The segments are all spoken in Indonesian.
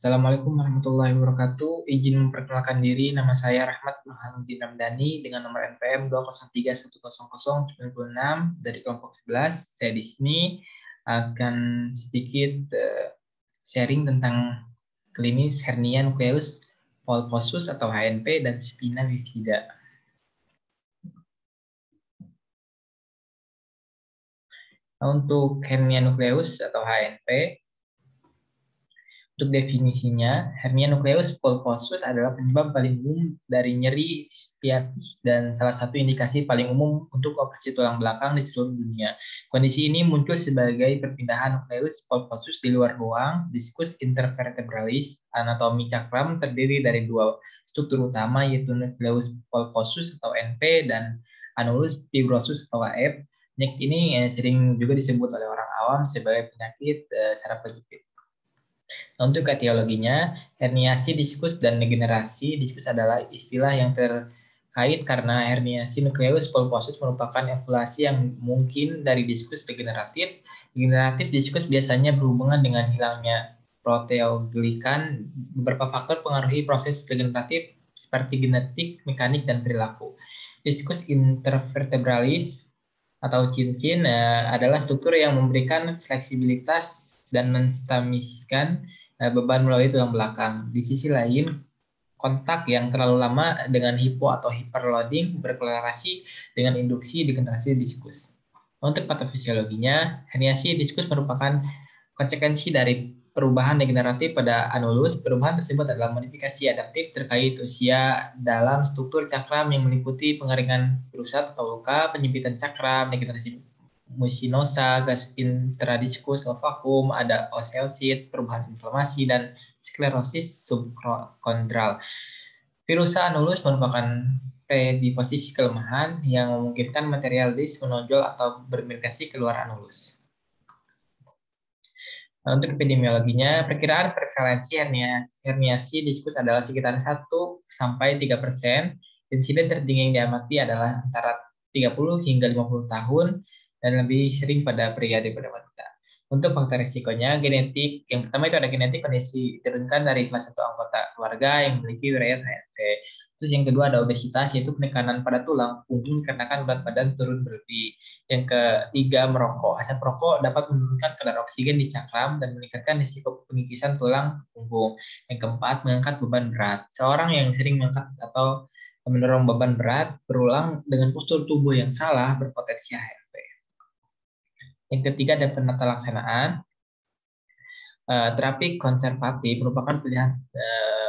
Assalamualaikum warahmatullahi wabarakatuh. Izin memperkenalkan diri, nama saya Rahmat Burhanuddin Ramdhani dengan nomor NPM 203100906 dari kelompok 11. Saya di sini akan sedikit sharing tentang klinis hernia nukleus polposus atau HNP dan spina bifida. Untuk hernia nukleus atau HNP, untuk definisinya, hernia nukleus polposus adalah penyebab paling umum dari nyeri sciatik dan salah satu indikasi paling umum untuk operasi tulang belakang di seluruh dunia. Kondisi ini muncul sebagai perpindahan nukleus polposus di luar ruang diskus intervertebralis. Anatomi cakram terdiri dari dua struktur utama, yaitu nukleus polposus atau NP dan annulus fibrosus atau AF. Penyakit ini sering juga disebut oleh orang awam sebagai penyakit saraf kejepit. Untuk etiologinya, herniasi diskus dan degenerasi diskus adalah istilah yang terkait karena herniasi nukleus polposus merupakan evolusi yang mungkin dari diskus degeneratif. Degeneratif diskus biasanya berhubungan dengan hilangnya proteoglikan. Beberapa faktor pengaruhi proses degeneratif seperti genetik, mekanik, dan perilaku. Diskus intervertebralis atau cincin adalah struktur yang memberikan fleksibilitas dan menstabiliskan beban melalui tulang belakang. Di sisi lain, kontak yang terlalu lama dengan hipo atau hyperloading berkorelasi dengan induksi degenerasi diskus. Untuk patofisiologinya, herniasi diskus merupakan konsekuensi dari perubahan degeneratif pada annulus. Perubahan tersebut adalah modifikasi adaptif terkait usia dalam struktur cakram yang meliputi pengeringan virusat atau luka, penyempitan cakram, degenerasi musinosa, gas intradiskus vakum, ada osteosit, perubahan inflamasi, dan sklerosis subkondral. Virusa annulus merupakan predisposisi kelemahan yang memungkinkan material disk menonjol atau bermigrasi keluar annulus. Untuk epidemiologinya, perkiraan prevalensi herniasi diskus adalah sekitar 1-3%. Insiden tertinggi yang diamati adalah antara 30 hingga 50 tahun dan lebih sering pada pria daripada wanita. Untuk faktor risikonya, genetik. Yang pertama itu ada genetik, kondisi diturunkan dari salah satu anggota keluarga yang memiliki riwayat HRV. Terus yang kedua ada obesitas, yaitu penekanan pada tulang punggung dikarenakan berat badan turun berlebih. Yang ketiga, merokok. Asap rokok dapat menurunkan kadar oksigen di cakram dan meningkatkan risiko pengikisan tulang punggung. Yang keempat, mengangkat beban berat. Seorang yang sering mengangkat atau mendorong beban berat berulang dengan postur tubuh yang salah berpotensi HRV. Yang ketiga, ada penata laksanaan. Terapi konservatif merupakan pilihan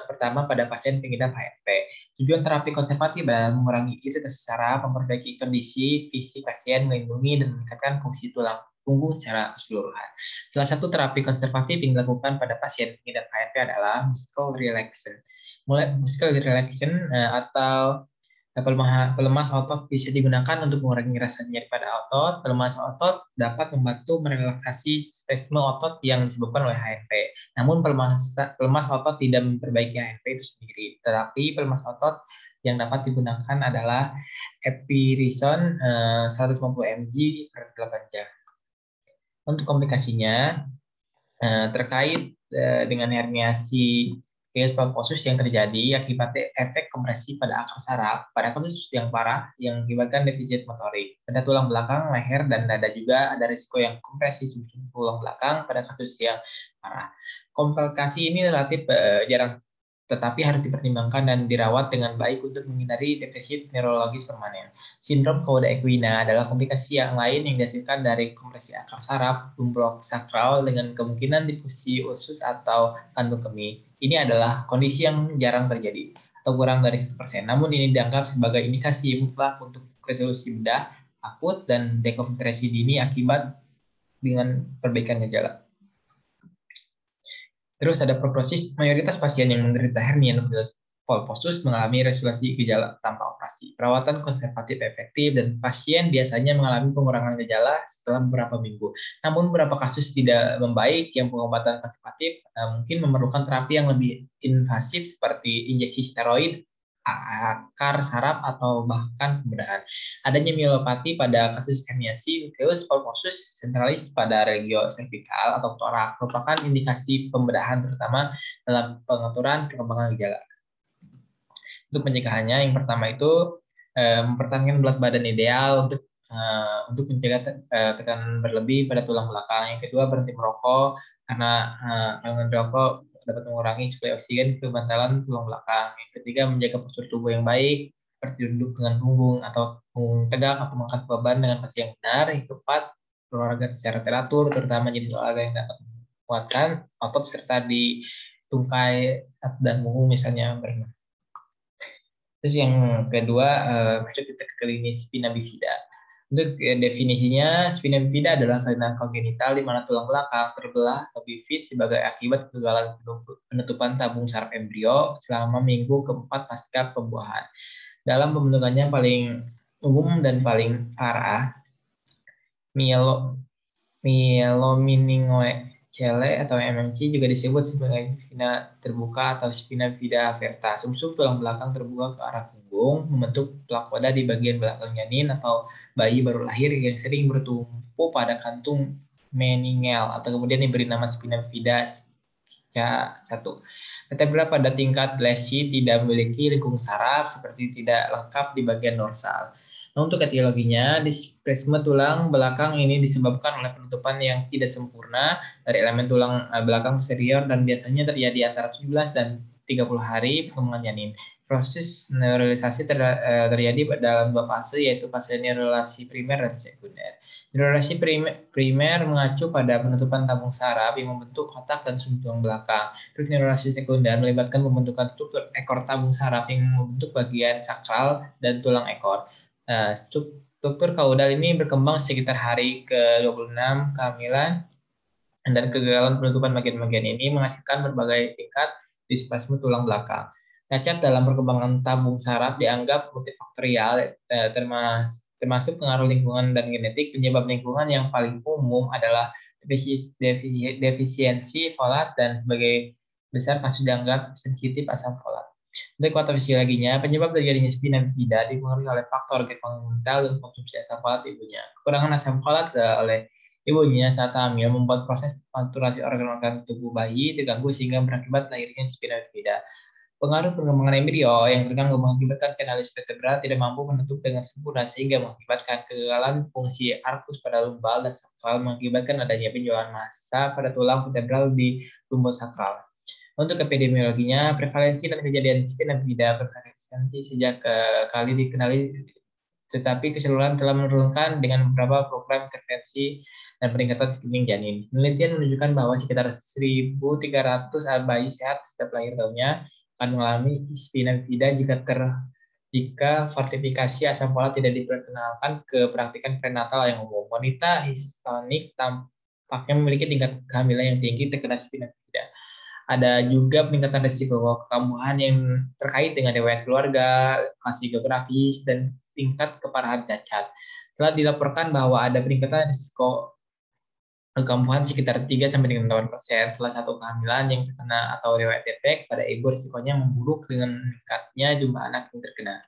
pertama pada pasien pengidap HRV. Tujuan terapi konservatif adalah mengurangi iritas saraf, memperbaiki kondisi fisik pasien, melindungi dan meningkatkan fungsi tulang punggung secara keseluruhan. Salah satu terapi konservatif yang dilakukan pada pasien pengidap HRV adalah muscle relaxation. Muscle relaxation atau pelemas otot bisa digunakan untuk mengurangi rasa nyeri pada otot. Pelemas otot dapat membantu merelaksasi spasme otot yang disebabkan oleh HRV. Namun pelemas otot tidak memperbaiki HRV itu sendiri. Tetapi pelemas otot yang dapat digunakan adalah epirison 150 mg per 8 jam. Untuk komplikasinya terkait dengan herniasi polposus yang terjadi akibat efek kompresi pada akar saraf. Pada kasus yang parah yang mengakibatkan defisit motorik pada tulang belakang, leher, dan dada juga ada risiko yang kompresi tulang belakang pada kasus yang parah. Komplikasi ini relatif jarang, tetapi harus dipertimbangkan dan dirawat dengan baik untuk menghindari defisit neurologis permanen. Sindrom cauda equina adalah komplikasi yang lain yang dihasilkan dari kompresi akar saraf tumblok sakral dengan kemungkinan difusi usus atau kantung kemih. Ini adalah kondisi yang jarang terjadi atau kurang dari 1%. Namun ini dianggap sebagai indikasi mutlak untuk resolusi bedah akut dan dekompresi dini akibat dengan perbaikan gejala. Terus ada prognosis, mayoritas pasien yang menderita hernia nukleus polposus mengalami resolusi gejala tanpa operasi. Perawatan konservatif efektif dan pasien biasanya mengalami pengurangan gejala setelah beberapa minggu. Namun beberapa kasus tidak membaik yang pengobatan konservatif mungkin memerlukan terapi yang lebih invasif seperti injeksi steroid akar saraf atau bahkan pembedahan. Adanya myelopati pada kasus herniasi nukleus pulposus centralis pada regio cervical atau torak merupakan indikasi pembedahan terutama dalam pengaturan perkembangan gejala. Untuk pencegahannya, yang pertama itu mempertahankan berat badan ideal untuk mencegah tekanan berlebih pada tulang belakang. Yang kedua, berhenti merokok karena kalau merokok dapat mengurangi suplai oksigen ke bantalan tulang belakang. Yang ketiga, menjaga postur tubuh yang baik, seperti duduk dengan punggung atau punggung tegak atau mengangkat beban dengan posisi yang benar. Yang keempat, olahraga secara teratur, terutama jenis olahraga yang dapat menguatkan otot serta di tungkai dan punggung misalnya berenang. Terus yang kedua, masuk kita ke klinis spina bifida. Untuk definisinya, spina bifida adalah kelainan kongenital di mana tulang belakang terbelah atau bifid sebagai akibat kegagalan penutupan tabung saraf embrio selama minggu keempat pasca pembuahan. Dalam pembentukannya paling umum dan paling parah, myelomeningocele atau MMC juga disebut sebagai spina terbuka atau spina bifida averta. Sumsum tulang belakang terbuka ke arah punggung membentuk plakoda di bagian belakang janin atau bayi baru lahir yang sering bertumpu pada kantung meningel atau kemudian diberi nama spina bifida satu. Vertebra pada tingkat lesi tidak memiliki lengkung saraf seperti tidak lengkap di bagian dorsal. Nah, untuk etiologinya, displacement tulang belakang ini disebabkan oleh penutupan yang tidak sempurna dari elemen tulang belakang posterior dan biasanya terjadi antara 17 dan 30 hari perkembangan janin. Proses neuralisasi terjadi dalam dua fase, yaitu fase neuralisasi primer dan sekunder. Neuralisasi primer mengacu pada penutupan tabung saraf yang membentuk otak dan sumber tulang belakang. Terus neuralisasi sekunder melibatkan pembentukan struktur ekor tabung saraf yang membentuk bagian sakral dan tulang ekor. Struktur kaudal ini berkembang sekitar hari ke-26 kehamilan dan kegagalan penutupan bagian-bagian ini menghasilkan berbagai tingkat displasme tulang belakang. Cacat dalam perkembangan tabung saraf dianggap multifaktorial, termasuk pengaruh lingkungan dan genetik. Penyebab lingkungan yang paling umum adalah defisiensi folat dan sebagai besar kasus dianggap sensitif asam folat. Untuk patofisiologinya, penyebab terjadinya spina bifida dipengaruhi oleh faktor kongenital dan konsumsi asam folat ibunya. Kekurangan asam folat oleh ibunya saat hamil membuat proses panturasi organ-organ tubuh bayi terganggu sehingga berakibat lahirnya spina bifida. Pengaruh perkembangan embrio yang terganggu mengakibatkan kanalis vertebra tidak mampu menutup dengan sempurna sehingga mengakibatkan kegagalan fungsi arkus pada lumbal dan sakral mengakibatkan adanya penjualan massa pada tulang vertebral di lumbosakral. Untuk epidemiologinya, prevalensi dan kejadian spina bifida prevalensi sejak kali dikenali, tetapi keseluruhan telah menurunkan dengan beberapa program intervensi dan peningkatan screening janin. Penelitian menunjukkan bahwa sekitar 1.300 bayi sehat setiap lahir tahunnya akan mengalami spina bifida jika fortifikasi asam folat tidak diperkenalkan ke praktikan prenatal yang umum. Wanita Hispanik tampaknya memiliki tingkat kehamilan yang tinggi terkena spina bifida. Ada juga peningkatan risiko kekambuhan yang terkait dengan riwayat keluarga, lokasi geografis, dan tingkat keparahan cacat. Telah dilaporkan bahwa ada peningkatan risiko kekambuhan sekitar 3-8% setelah satu kehamilan yang terkena atau riwayat defek pada ibu, risikonya memburuk dengan meningkatnya jumlah anak yang terkena.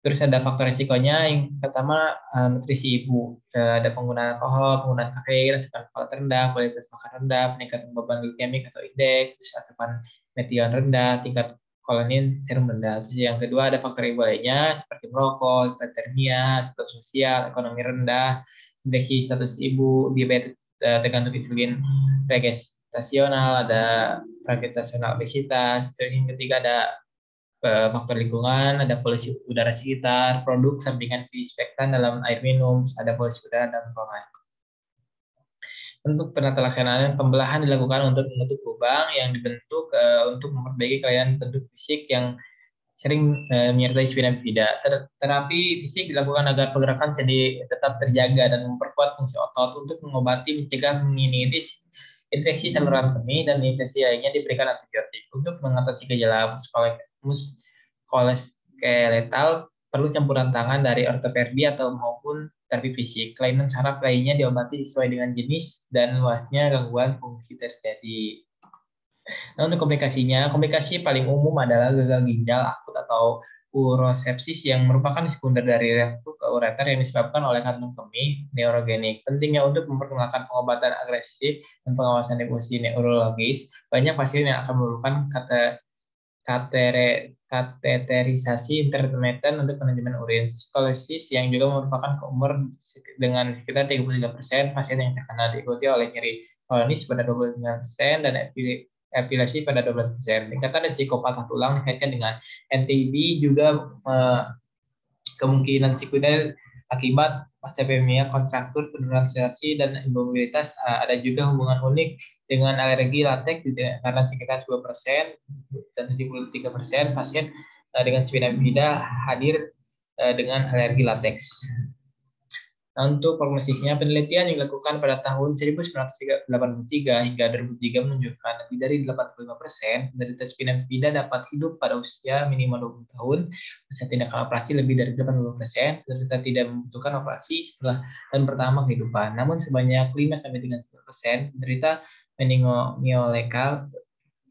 Terus ada faktor risikonya, yang pertama nutrisi ibu, ada penggunaan alkohol, penggunaan kafein, asupan folat rendah, kualitas makan rendah, peningkatan beban glikemik atau indeks, terus asupan metion rendah, tingkat kolonin serum rendah. Terus yang kedua ada faktor ibu lainnya seperti merokok, hipertermia, status sosial, ekonomi rendah, infeksi status ibu, diabetes tergantung insulin regestasional, ada gestasional obesitas. Terus yang ketiga ada faktor lingkungan, ada polusi udara sekitar, produk sampingan disinfektan dalam air minum, ada polusi udara dan ruangan. Untuk penata laksanaan pembelahan dilakukan untuk menutup lubang yang dibentuk untuk memperbaiki kelainan bentuk fisik yang sering menyertai spina bifida. Terapi fisik dilakukan agar pergerakan sendi tetap terjaga dan memperkuat fungsi otot. Untuk mengobati, mencegah, meningitis, infeksi saluran kemih, dan infeksi lainnya diberikan antibiotik. Untuk mengatasi gejala muskuloskeletal perlu campuran tangan dari ortopedi atau maupun terapi fisik. Kelainan saraf lainnya diobati sesuai dengan jenis dan luasnya gangguan fungsi terjadi. Nah, untuk komplikasi paling umum adalah gagal ginjal akut atau urosepsis yang merupakan sekunder dari reflux ureter yang disebabkan oleh kantung kemih neurogenik. Pentingnya untuk memperkenalkan pengobatan agresif dan pengawasan depresi neurologis, banyak pasien yang akan memerlukan kateterisasi intermittent untuk manajemen urin. Skolisis yang juga merupakan umur dengan sekitar 33% pasien yang terkena, diikuti oleh nyeri kronis pada 29% dan epilepsi pada 12%. Tingkatan risiko patah tulang dikaitkan dengan NTB juga kemungkinan sekunder akibat osteopenia, kontraktur, penurunan sensasi, dan imobilitas. Ada juga hubungan unik dengan alergi latex karena sekitar 10% dan 73% pasien dengan spina bifida hadir dengan alergi latex. Nah, untuk prognosisnya, penelitian yang dilakukan pada tahun 1983 hingga 2003 menunjukkan lebih dari 85% penderita spina bifida dapat hidup pada usia minimal 20 tahun, usia tindakan operasi lebih dari 80%, penderita tidak membutuhkan operasi setelah tahun pertama kehidupan. Namun sebanyak 5-30% penderita meningomyolekal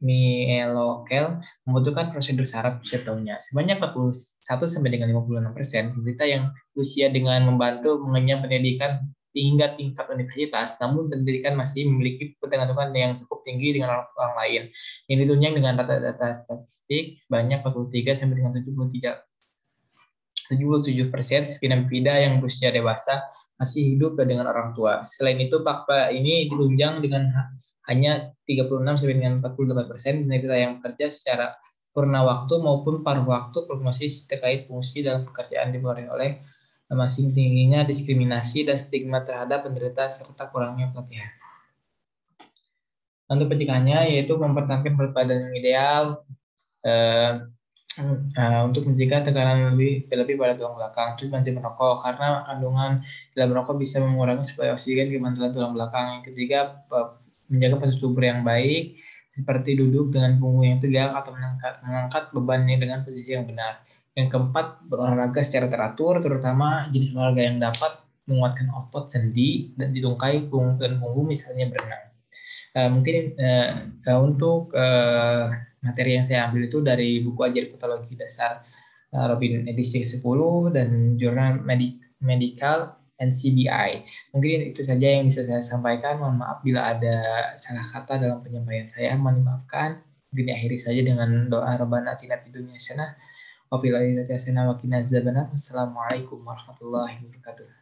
mielokel membutuhkan prosedur saraf setiap tahunnya. Sebanyak 41-56% penderita yang usia dengan membantu mengenyam pendidikan hingga tingkat universitas, namun pendidikan masih memiliki ketergantungan yang cukup tinggi dengan orang lain. Yang ditunjang dengan data-data statistik sebanyak 43-73 spina bifida yang berusia dewasa masih hidup dengan orang tua. Selain itu, fakta ini ditunjang dengan hanya 36-48% penderita yang bekerja secara purna waktu maupun paruh waktu. Prognosis terkait fungsi dalam pekerjaan dipengaruhi oleh masing tingginya diskriminasi dan stigma terhadap penderita serta kurangnya pelatihan. Untuk pencegahannya yaitu mempertahankan berat badan yang ideal, untuk mencegah tekanan lebih pada tulang belakang. Terus berhenti merokok karena kandungan dalam merokok bisa mengurangi suplai oksigen ke mantulan tulang belakang. Yang ketiga, menjaga posisi tubuh yang baik seperti duduk dengan punggung yang tegak atau mengangkat bebannya dengan posisi yang benar. Yang keempat, berolahraga secara teratur, terutama jenis olahraga yang dapat menguatkan otot sendi dan ditungkai punggung, misalnya berenang. Mungkin untuk materi yang saya ambil itu dari buku Ajar Patologi Dasar Robin edisi 10 dan jurnal Medical NCBI. Mungkin itu saja yang bisa saya sampaikan. Mohon maaf bila ada salah kata dalam penyampaian saya. Mohon dimaafkan. Mungkin diakhiri saja dengan doa Rabbana atina fid dunya hasanah wa fil akhirati hasanah wa qina adzabannar. Wassalamualaikum warahmatullahi wabarakatuh.